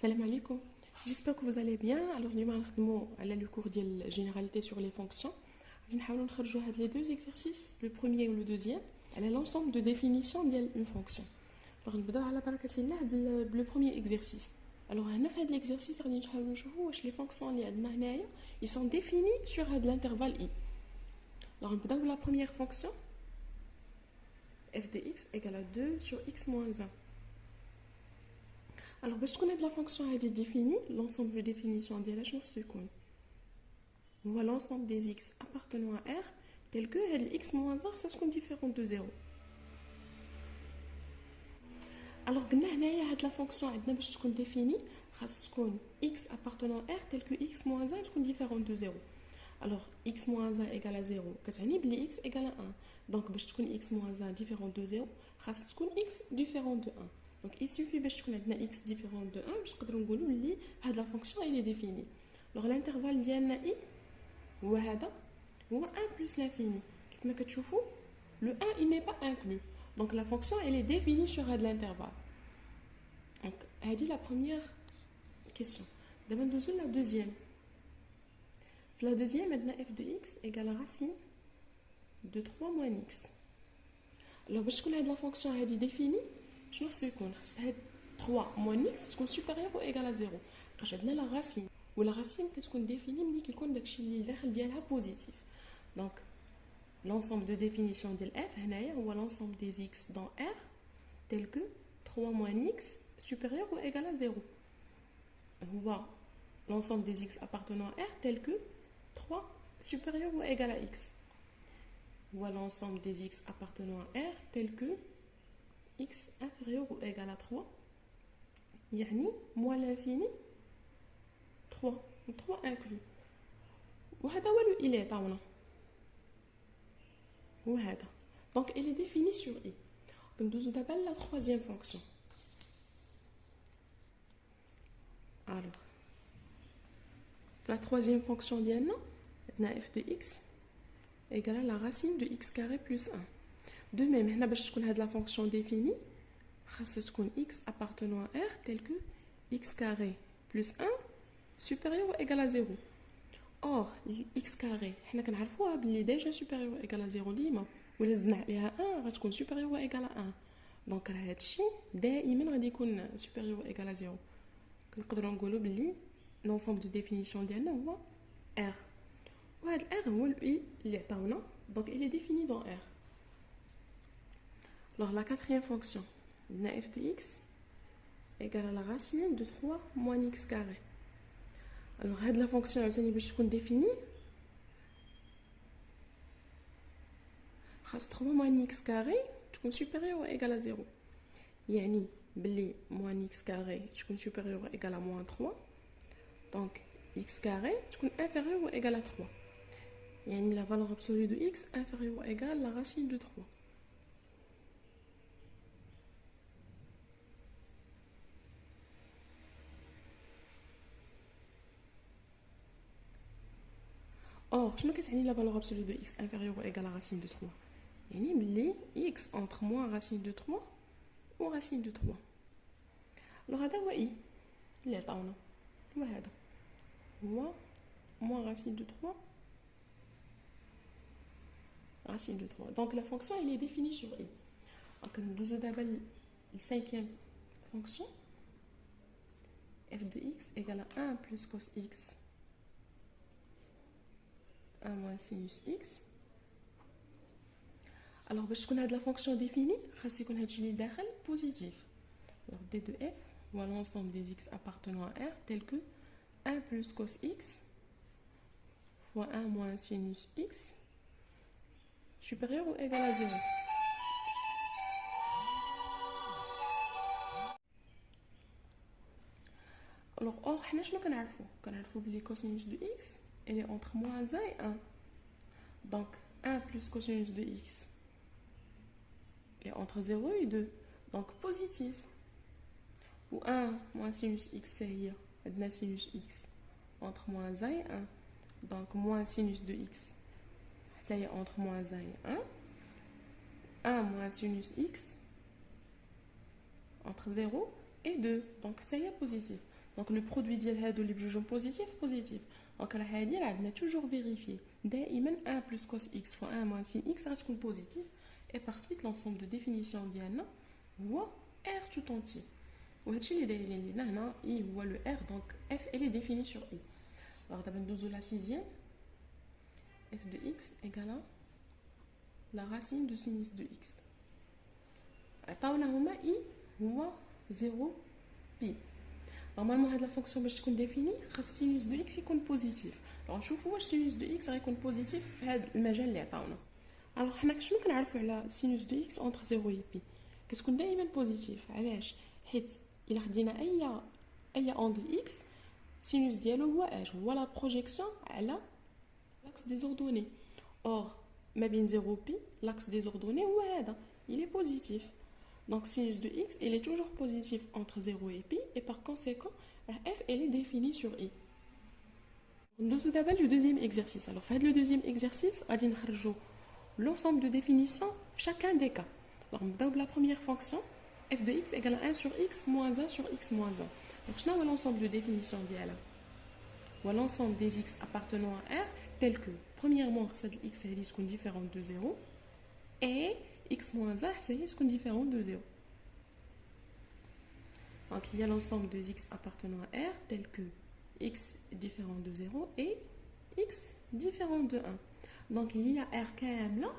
Salam alaikum. J'espère que vous allez bien. Alors, nous allons le cours de généralité sur les fonctions. Nous allons faire les deux exercices, le premier ou le deuxième, à l'ensemble de définition d'une fonction. Alors, nous allons voir le premier exercice. Alors, on a fait l'exercice, les fonctions ils sont définies sur l'intervalle i. Alors, nous allons la première fonction, f de x égale à 2 sur x moins 1. Alors, باش تكون هاد la fonction est définie, l'ensemble de définition ديالها شنو سيكون؟ هو l'ensemble des x appartenant à R tel que هاد x moins 1 ça تكون différent de 0. Alors قلنا هنايا هاد la fonction عندنا باش تكون définie خاص تكون x appartenant à R tel que x moins 1 تكون différent de 0. Alors x moins 1 égale à 0 كتعني بلي x égale à 1. Donc باش تكون x moins 1 différent de 0 خاص تكون x différent de 1. Donc il suffit باش تكون عندنا x différent de 1 باش نقدروا نقولوا بلي هاد la fonction elle est définie. Alors l'intervalle ديالنا i هو هذا هو 1 plus l'infini. كما كتشوفوا le 1 il n'est pas inclus. Donc la fonction elle est définie sur هاد l'intervalle. Donc هذه la première question. دابا ندوزو la deuxième. La deuxième maintenant f de x égale à racine de 3 moins x. Alors باش تكون هاد la fonction هذه définie شنو سيكون؟ خاص هاد 3 moins x تكون supérieur ou égal à 0. باش عندنا لا راسين ولا راسين كتكون ديفيني ملي كيكون داكشي اللي داخل ديالها بوزيتيف. دونك l'ensemble de définition ديال f هنايا هو l'ensemble des x dans R tel que 3 moins x supérieur ou égal à 0. هو l'ensemble des x appartenant à R tel que 3 supérieur ou égal à x. هو l'ensemble des x appartenant à R tel que x inférieur ou égal à 3 يعني moins l'infini 3 inclus وهذا هو لو il est عاونا وهذا donc elle est définie sur i. ندوزو دابا la troisième fonction. Alors la troisième fonction ديالنا عندنا f de x égale à la racine de x carré plus 1. De même, هنا باش تكون هاد la fonction définie خاصها تكون x appartenant à R tel que x carré plus 1 supérieur ou égal à 0. Or, x carré حنا كنعرفوها بلي ديجا supérieur ou égal à 0 ديما ولا زدنا عليها 1 غتكون supérieur ou égal à 1. دونك راه هادشي دائما غادي يكون supérieur ou égal à 0. كنقدروا نقولوا بلي l'ensemble de définition ديالنا هو R. وهاد R هو اللي عطاونا donc il est défini dans R. Alors la quatrième fonction, f de x égale à la racine de 3 moins x carré. Alors la fonction elle est définie. 3 moins x carré تكون supérieur ou égal à 0. يعني بلي moins x carré تكون supérieur ou égal à moins 3. Donc x carré تكون inférieur ou égal à 3. يعني la valeur absolue de x inférieure ou égale à la racine de 3. Or, je me la valeur absolue de x inférieure ou égale à racine de 3. يعني x entre moins racine de 3 ou racine de 3. Alors هذا هو i اللي عطاونا هو هذا هو moins racine de 3 racine de 3. Donc la fonction elle est définie sur i. Donc nous avons la cinquième fonction f de x égale à 1 plus cos x 1 moins sinus x. Alors باش تكون هاد la fonction définie خاص يكون هادشي اللي داخل positif. Alors d de f هو l'ensemble des x appartenant à R tel que 1 plus cos x fois 1 moins sinus x supérieur ou égal à 0. Alors or حنا شنو كنعرفوا بلي cosinus de x elle est entre moins 1 et 1. Donc 1 plus cosinus de x est entre 0 et 2. Donc positif. Ou 1 moins sinus x c'est عندنا sinus x entre moins 1 et 1. Donc moins sinus de x c'est entre moins 1 et 1. 1 moins sinus x entre 0 et 2. Donc ça y est positif. Donc le produit ديال هادو اللي بجوجهم positif. Donc راه هادي راه عندنا toujours vérifier. دائما 1 plus cos x fois 1 moins sin x غتكون positif. Et par suite l'ensemble de définition ديالنا هو R tout entier. وهادشي اللي دايرين لينا هنا I هو le R donc F elle est définie sur I. Alors d'abord ندوزو la sixième. F de x égale à la racine de sinus de x. عطاونا هما I هو 0 pi. Normalement هاد لا فونكسيون باش تكون ديفيني خاص sinus de x يكون بوزيتيف. Alors نشوفوا واش sinus de x غيكون بوزيتيف في هاد المجال اللي عطاونا. Alors حنا شنو كنعرفوا على sinus de x entre 0 و pi؟ كتكون دائما بوزيتيف. علاش؟ حيت الا خدينا اي انجل x sinus ديالو هو اش هو لا بروجيكسيون على l'axe des ordonnées. Or ما بين 0 pi l'axe des ordonnées هو هذا il est positif. Donc sinus de x il est toujours positif entre 0 et pi et par conséquent f elle est définie sur i. Nous avons d'abord le deuxième exercice. Alors faites le deuxième exercice غادي نخرجوا l'ensemble de définitions chacun des cas. Alors نبداو la première fonction f de x égale à 1 sur x moins 1 sur x moins 1. Donc شنو هو l'ensemble de définition ديالها؟ هو l'ensemble des x appartenant à R tel que premièrement cette x هذه تكون différente de 0 et x moins 1 c'est ce qu'on différent de 0. Donc il y a l'ensemble des x appartenant à R tel que x différent de 0 et x différent de 1. Donc il y a R كاملة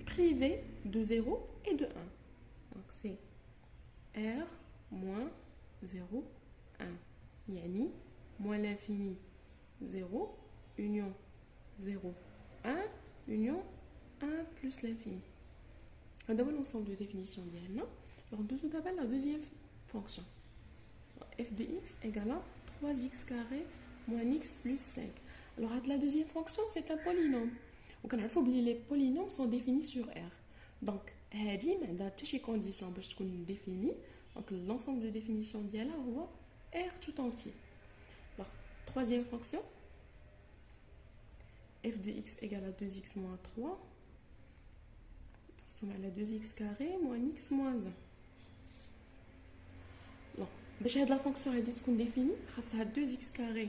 privé de 0 et de 1. Donc c'est R moins 0, 1. يعني moins l'infini 0, union 0, 1, union 1 plus l'infini. On a l'ensemble de définition d'IN. Alors, nous avons la deuxième fonction. F de x égale à 3x carré moins x plus 5. Alors, la deuxième fonction, c'est un polynôme. Donc, il faut oublier les polynômes sont définis sur R. Donc, هذه ما عندها حتى شي condition باش تكون définie. Donc, l'ensemble de définition ديالها هو R tout entier. Alors, troisième fonction. F de x égale à 2x moins 3. On a la 2x carré moins x moins 1. Alors, باش هاد لا فونكسيون هادي تكون ديفيني خاصها 2x carré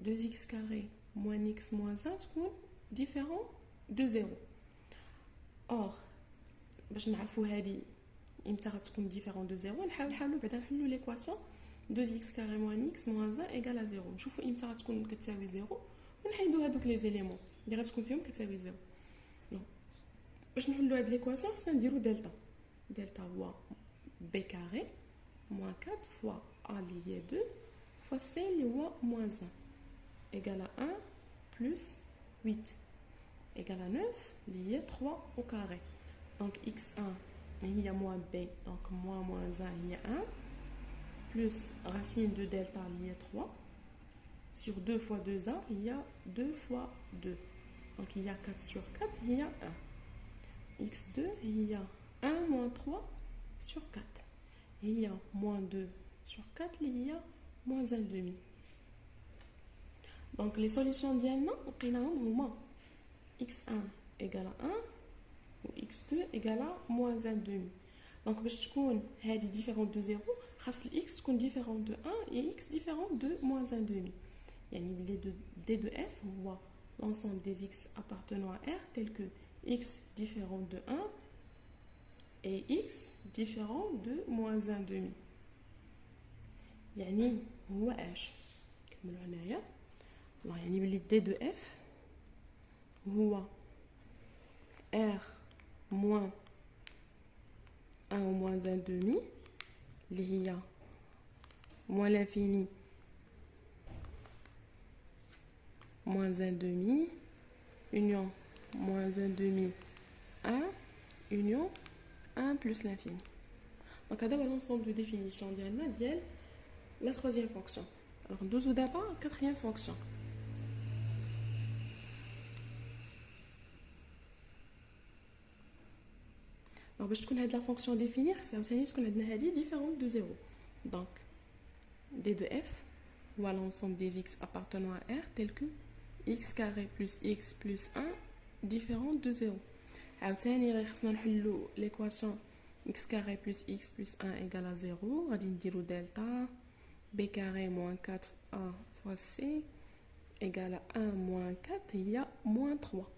2x carré moins x moins 1 تكون différent de 0. Or باش نعرفوا هادي امتى غتكون différent de 0 نحاولوا بعدا نحلوا ليكواسيون 2x carré moins x moins 1 égale à 0. نشوفوا امتى غتكون كتساوي 0 ونحيدوا هذوك لي زيليمون اللي غتكون فيهم كتساوي 0. باش نحلوا هاد ليكواسيون خصنا نديرو دلتا. دلتا هو b carré moins 4 fois a lié 2 fois c اللي هو moins 1 égale à 1 plus 8 égale à 9 lié 3 au carré. Donc x1 هي moins b donc moins 1 هي 1 plus racine de delta lié 3 sur 2 fois 2a il y a 2 fois 2. Donc il y a 4 sur 4 il y a 1. x2 il y a 1 moins 3 sur 4. Il y a moins 2 sur 4 il y a moins 1 demi. Donc les solutions d'Yanna, on a x1 égale à 1 ou x2 égale à moins 1 demi. Donc باش تكون هذه différente de 0 خاص x تكون différente de 1 et x différente de moins 1 demi. يعني d de f هو l'ensemble des x appartenant à R tel que x différent de 1 et x différent de moins 1 demi. يعني هو اش كملوا هنايا الله يعني بلي d de f هو R moins 1 ou moins 1 demi اللي هي moins l'infini moins 1 demi union moins 1 demi 1 union 1 plus l'infini. Donc هذا هو l'ensemble de définition ديال la troisième fonction. Alors ندوزو دابا quatrième fonction. Alors باش تكون هاد la fonction définie خصها عاوتاني تكون عندنا هادي différente de 0. Donc d de f ou à l'ensemble des x appartenant à R tel que x carré plus x plus 1 différent de 0. عاوتاني غير خصنا نحلو l'équation x carré plus x plus 1 égale à 0. غادي نديرو delta b carré moins 4a fois c égale à 1 moins 4, il y a moins 3.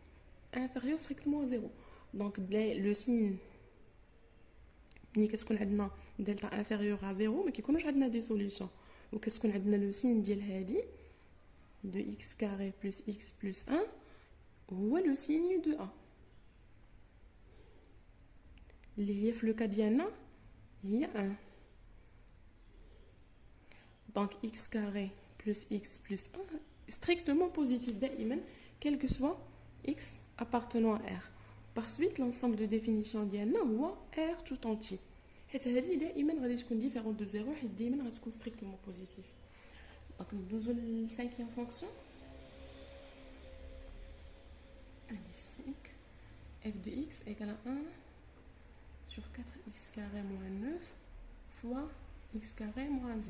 Inférieur strictement à 0. Donc le signe, qu'est-ce qu'on a delta inférieur à 0, mais qu'on a des solutions. Ou qu'est-ce qu'on a le signe de x carré plus x plus 1, ou le signe de a. Le cas d'Yana, il y a 1. Donc x carré plus x plus 1 strictement positif دائما quel que soit x appartenant à R. Par suite l'ensemble de définition ديالنا هو R tout entier. حيت هذه دائما غادي تكون différente de 0 حيت دائما غادي تكون strictement positif. Donc ندوزو للcinquième fonction. f de x égale à 1 sur 4x carré moins 9 fois x carré moins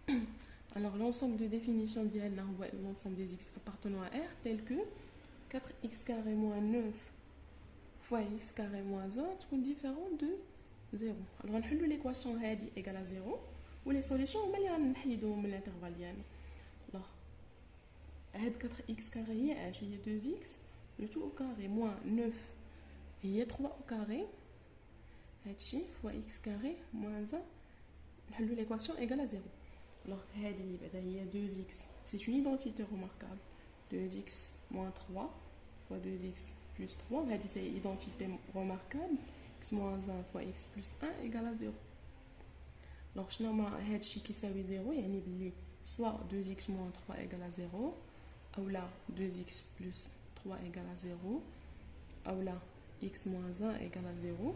1. Alors l'ensemble de définition d'IL, l'ensemble des x appartenant à R, tel que 4x carré moins 9 fois x carré moins 1, sont différent de 0. Alors on a l'équation égale à 0, ou les solutions, on va les l'intervalle. Alors, 4x carré, il y a 2x, le tout au carré, moins 9, il y a 3 au carré, fois x carré moins 1, on a l'équation égale à 0. Alors, il y a 2x, c'est une identité remarquable. 2x moins 3 fois 2x plus 3, c'est une identité remarquable. X moins 1 fois x plus 1 égale à 0. Alors, je n'ai qui s'appelle 0, soit 2x moins 3 égale à 0, ou là 2x plus 3 égale à 0, ou là x moins 1 égale à 0,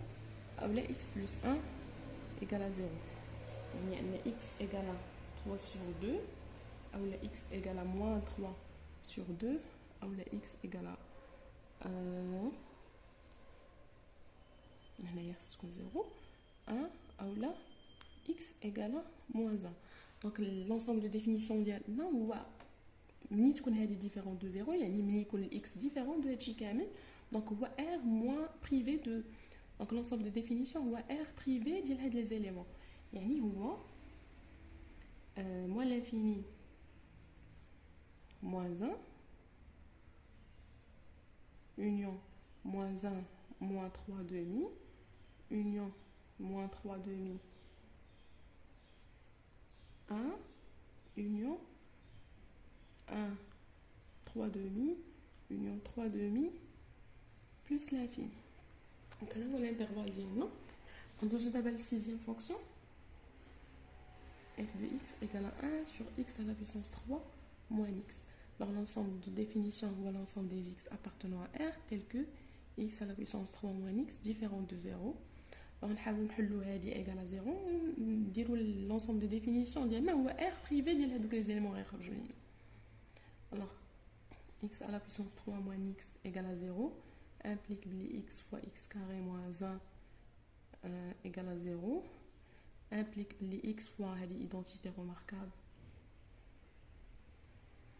ou là x plus 1 égale à 0. Il y a x égale à 3 sur 2, ou la x égale à moins 3 sur 2, ou la x égale à 0, 1, ou là x égale à moins 1. Donc l'ensemble de définition ديالنا هو ملي تكون هذه différente de 0 يعني ملي يكون x différent de هادشي كامل donc هو r moins privé de donc l'ensemble de définition هو r privé ديال هاد les éléments يعني هو moins l'infini moins 1 union moins 1 moins 3 demi union moins 3 demi 1 union 1 3 demi union 3 demi plus l'infini. Donc là on a l'intervalle ديالنا. On doit d'abord la sixième fonction f de x égale à 1 sur x à la puissance 3 moins x. Alors l'ensemble de définition voit l'ensemble des x appartenant à R tel que x à la puissance 3 moins x différent de 0. Alors نحاول نحلو هذه égale à 0 نديرو l'ensemble de définition ديالنا هو R privé ديال هذوك les éléments غيخرجوا لينا. Alors x à la puissance 3 moins x égale à 0 implique x fois x carré moins 1 égale à 0 implique x fois l'identité remarquable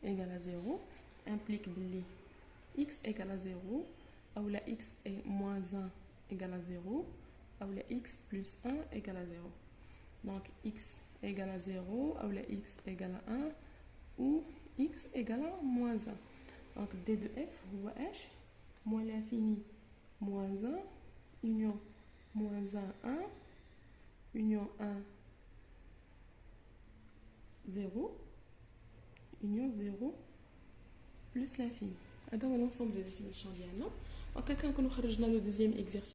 égale à 0 implique x égale à 0 ou la x est moins 1 égale à 0 ou la x plus 1 égale à 0. Donc x égale à 0 ou la x égale à 1 ou x égale à moins 1. Donc d de f ou h moins l'infini moins 1 union moins 1 1 union 1 0 union 0 plus l'infini. هذا هو l'ensemble de définition ديالنا. Donc كنكونوا خرجنا le deuxième exercice.